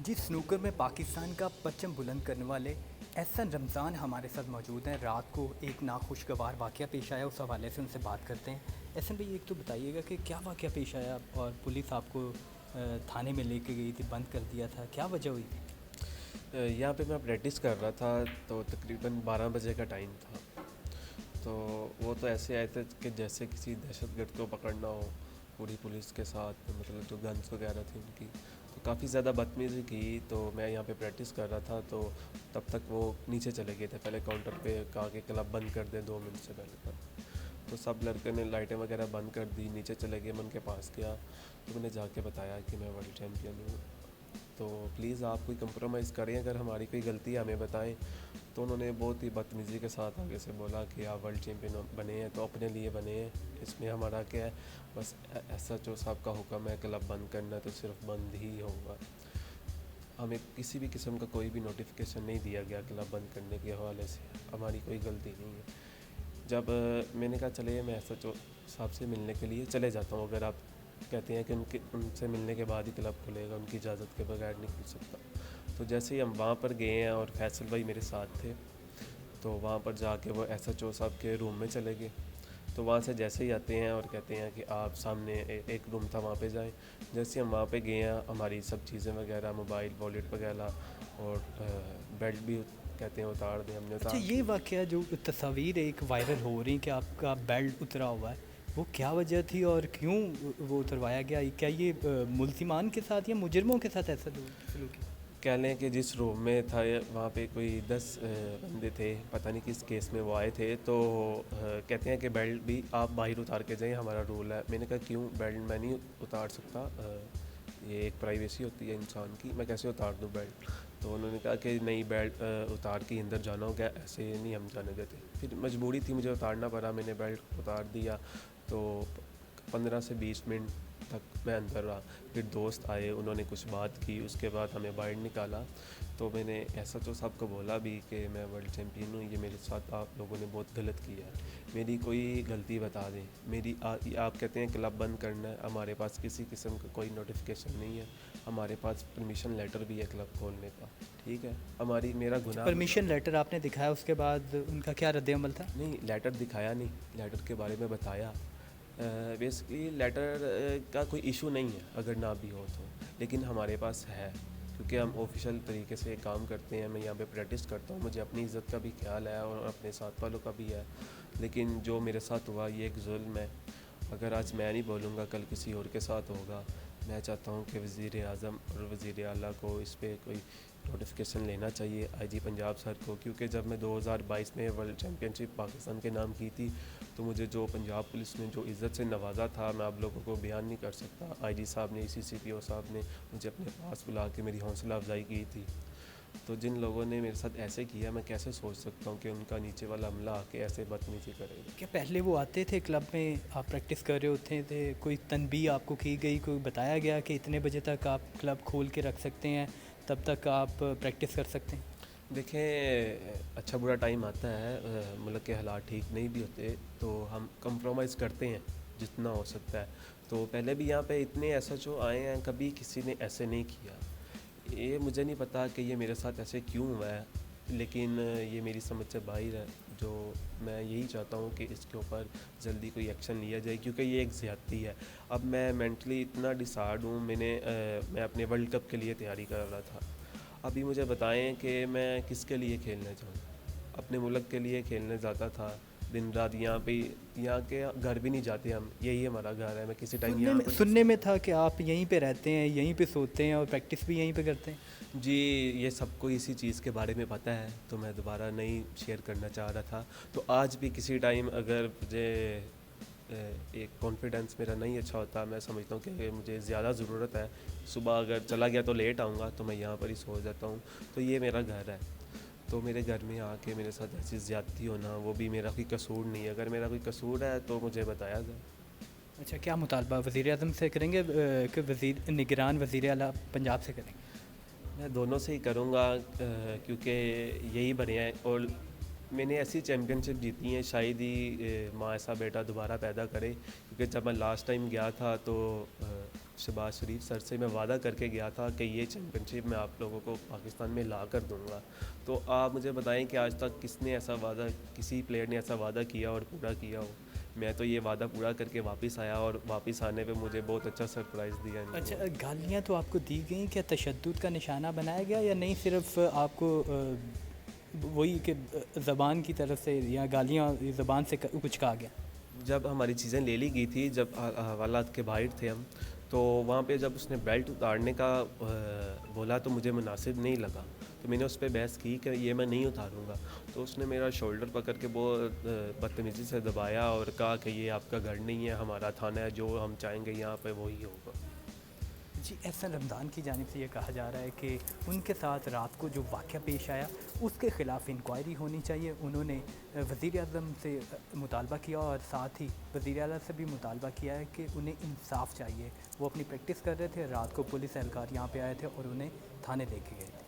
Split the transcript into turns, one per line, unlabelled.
جی snooker में पाकिस्तान का परचम बुलंद करने वाले एहसन रमज़ान हमारे साथ मौजूद हैं। रात को एक नाखुशगवार वाक़या पेश आया, उस हवाले से उनसे बात करते हैं। एहसन भाई, एक तो बताइएगा कि क्या वाक़या पेश आया और पुलिस आपको थाने में लेके गई थी, बंद कर दिया था, क्या वजह हुई थी?
यहाँ पे मैं प्रैक्टिस कर रहा था तो तकरीबन 12 बजे का टाइम था। तो वो तो ऐसे आए थे कि जैसे किसी दहशतगर्द को पकड़ना हो पूरी पुलिस के साथ, मतलब जो गन्स वगैरह थी उनकी। तो काफ़ी ज़्यादा बदतमीज़ी की। तो मैं यहाँ पे प्रैक्टिस कर रहा था तो तब तक वो नीचे चले गए थे। पहले काउंटर पे कहा कि क्लब बंद कर दें 2 मिनट से पहले तक। तो सब लड़के ने लाइटें वगैरह बंद कर दी, नीचे चले गए। मैं उनके पास गया तो मैंने जाके बताया कि मैं वर्ल्ड चैम्पियन हूँ, तो प्लीज़ आप कोई कंप्रोमाइज़ करें, अगर हमारी कोई गलती है हमें बताएं। तो उन्होंने बहुत ही बदतमीज़ी के साथ आगे से बोला कि आप वर्ल्ड चैम्पियन बने हैं तो अपने लिए बने हैं, इसमें हमारा क्या है, बस SHO साहब का हुक्म है क्लब बंद करना है तो सिर्फ बंद ही होगा। हमें किसी भी किस्म का कोई भी नोटिफिकेशन नहीं दिया गया क्लब बंद करने के हवाले से, हमारी कोई गलती नहीं है। जब मैंने कहा चले मैं SHO साहब से मिलने के लिए चले जाता हूँ, अगर आप कहते हैं कि उनसे मिलने के बाद ही क्लब खुलेगा, उनकी इजाज़त के बगैर नहीं खुल सकता। तो जैसे ही हम वहाँ पर गए हैं और फैसल भाई मेरे साथ थे, तो वहाँ पर जाके वो SHO साहब के रूम में चले गए। तो वहाँ से जैसे ही आते हैं और कहते हैं कि आप सामने एक रूम था वहाँ पे जाएं। जैसे हम वहाँ पे गए हैं, हमारी सब चीज़ें वगैरह, मोबाइल वॉलेट वगैरह और बेल्ट भी कहते हैं उतार दें, हमने
अच्छा,
उतार
ये
दी।
वाक़या जो तस्वीर एक वायरल हो रही कि आपका बेल्ट उतरा हुआ है, वो क्या वजह थी और क्यों वो उतरवाया गया? क्या ये मुल्ज़िमान के साथ या मुजरिमों के साथ ऐसा सलूक है?
कह लें कि जिस रूम में था वहाँ पे कोई 10 बंदे थे, पता नहीं किस केस में वो आए थे। तो कहते हैं कि बेल्ट भी आप बाहर उतार के जाएं, हमारा रूल है। मैंने कहा क्यों, बेल्ट मैं नहीं उतार सकता, ये एक प्राइवेसी होती है इंसान की, मैं कैसे उतार दूँ बेल्ट? तो उन्होंने कहा कि नहीं, बेल्ट उतार के अंदर जाना होगा, ऐसे नहीं हम जाने देते। फिर मजबूरी थी, मुझे उतारना पड़ा, मैंने बेल्ट उतार दिया। तो 15 से 20 मिनट तक मैं अंदर रहा। फिर दोस्त आए, उन्होंने कुछ बात की, उसके बाद हमें बाहर निकाला। तो मैंने SHO साहब को बोला भी कि मैं वर्ल्ड चैम्पियन हूँ, ये मेरे साथ आप लोगों ने बहुत गलत किया है, मेरी कोई गलती बता दें। आप कहते हैं क्लब बंद करना है, हमारे पास किसी किस्म का कोई नोटिफिकेशन नहीं है, हमारे पास परमिशन लेटर भी है क्लब खोलने का, ठीक है, मेरा गुनाह
परमिशन लेटर आपने दिखाया, उसके बाद उनका क्या रद्द-ए-अमल था?
नहीं, लेटर दिखाया नहीं, लेटर के बारे में बताया। बेसिकली लेटर का कोई इशू नहीं है अगर ना भी हो तो, लेकिन हमारे पास है क्योंकि हम ऑफिशियल तरीके से काम करते हैं। मैं यहाँ पे प्रैक्टिस करता हूँ, मुझे अपनी इज़्ज़त का भी ख्याल है और अपने साथ वालों का भी है। लेकिन जो मेरे साथ हुआ ये एक जुल्म है, अगर आज मैं नहीं बोलूँगा कल किसी और के साथ होगा। मैं चाहता हूँ कि वज़ीर आज़म और वज़ीर आला को इस पर कोई नोटिफिकेशन लेना चाहिए, IG पंजाब सर को, क्योंकि जब मैं 2022 में वर्ल्ड चैम्पियनशिप पाकिस्तान के नाम की थी तो मुझे जो पंजाब पुलिस ने जो इज़्ज़त से नवाजा था, मैं आप लोगों को बयान नहीं कर सकता। IG साहब ने, CCPO साहब ने मुझे अपने पास बुला के मेरी हौसला अफजाई की थी। तो जिन लोगों ने मेरे साथ ऐसे किया, मैं कैसे सोच सकता हूँ कि उनका नीचे वाला अमला आके ऐसे बदतमीज़ी करेगा।
क्या पहले वो आते थे क्लब में, आप प्रैक्टिस कर रहे होते थे, कोई तनबीह आपको की गई, कोई बताया गया कि इतने बजे तक आप क्लब खोल के रख सकते हैं, तब तक आप प्रैक्टिस कर सकते हैं?
देखें, अच्छा बुरा टाइम आता है, मुल्क के हालात ठीक नहीं भी होते तो हम कंप्रोमाइज़ करते हैं जितना हो सकता है। तो पहले भी यहाँ पे इतने SHO आए हैं, कभी किसी ने ऐसे नहीं किया। ये मुझे नहीं पता कि ये मेरे साथ ऐसे क्यों हुआ है, लेकिन ये मेरी समझ से बाहर है। जो मैं यही चाहता हूँ कि इसके ऊपर जल्दी कोई एक्शन लिया जाए, क्योंकि ये एक ज़्यादती है। अब मैं मेंटली इतना डिसऑर्ड हूँ, मैं अपने वर्ल्ड कप के लिए तैयारी कर रहा था। अभी मुझे बताएं कि मैं किसके लिए खेलने जाऊँ? अपने मुल्क के लिए खेलने जाता था, दिन रात यहाँ पे, यहाँ के घर भी नहीं जाते हम, यही हमारा घर है, मैं किसी टाइम
सुनने
यहाँ
में
पर
सुनने में था कि आप यहीं पे रहते हैं, यहीं पे सोते हैं और प्रैक्टिस भी यहीं पे करते हैं।
जी, ये सबको इसी चीज़ के बारे में पता है तो मैं दोबारा नहीं शेयर करना चाह रहा था। तो आज भी किसी टाइम अगर मुझे एक कॉन्फिडेंस मेरा नहीं अच्छा होता, मैं समझता हूँ कि मुझे ज़्यादा ज़रूरत है, सुबह अगर चला गया तो लेट आऊँगा, तो मैं यहाँ पर ही सो जाता हूँ। तो ये मेरा घर है, तो मेरे घर में आके मेरे साथ ऐसी ज़्यादती होना, वो भी मेरा कोई कसूर नहीं है। अगर मेरा कोई कसूर है तो मुझे बताया जाए।
अच्छा, क्या मुतालबा वज़ीर आज़म से करेंगे कि निगरान वज़ीर आला पंजाब से करेंगे?
मैं दोनों से ही करूँगा, क्योंकि यही बने हैं और मैंने ऐसी चैम्पियनशिप जीती हैं, शायद ही माँ ऐसा बेटा दोबारा पैदा करे। क्योंकि जब मैं लास्ट टाइम गया था तो شہباز شریف سر سے میں وعدہ کر کے گیا تھا کہ یہ چیمپئن شپ میں آپ لوگوں کو پاکستان میں لا کر دوں گا. تو آپ مجھے بتائیں کہ آج تک کس نے ایسا وعدہ, کسی پلیئر نے ایسا وعدہ کیا اور پورا کیا ہو؟ میں تو یہ وعدہ پورا کر کے واپس آیا, اور واپس آنے پہ مجھے بہت اچھا سرپرائز دیا ان کو.
اچھا, گالیاں تو آپ کو دی گئیں, کیا تشدد کا نشانہ بنایا گیا یا نہیں صرف آپ کو وہی کہ زبان کی طرف سے یا گالیاں زبان سے کچھ کہا گیا؟
جب ہماری چیزیں لے لی گئی تھی, جب حوالات کے باہر تھے ہم, تو وہاں پہ جب اس نے بیلٹ اتارنے کا بولا تو مجھے مناسب نہیں لگا, تو میں نے اس پہ بحث کی کہ یہ میں نہیں اتاروں گا. تو اس نے میرا شولڈر پکڑ کے بہت بدتمیزی سے دبایا اور کہا کہ یہ آپ کا گھر نہیں ہے, ہمارا تھانہ ہے, جو ہم چاہیں گے یہاں پہ وہی ہوگا.
جی, احسن رمضان کی جانب سے یہ کہا جا رہا ہے کہ ان کے ساتھ رات کو جو واقعہ پیش آیا اس کے خلاف انکوائری ہونی چاہیے. انہوں نے وزیر اعظم سے مطالبہ کیا اور ساتھ ہی وزیر اعلیٰ سے بھی مطالبہ کیا ہے کہ انہیں انصاف چاہیے. وہ اپنی پریکٹس کر رہے تھے, رات کو پولیس اہلکار یہاں پہ آئے تھے اور انہیں تھانے لے کے گئے تھے.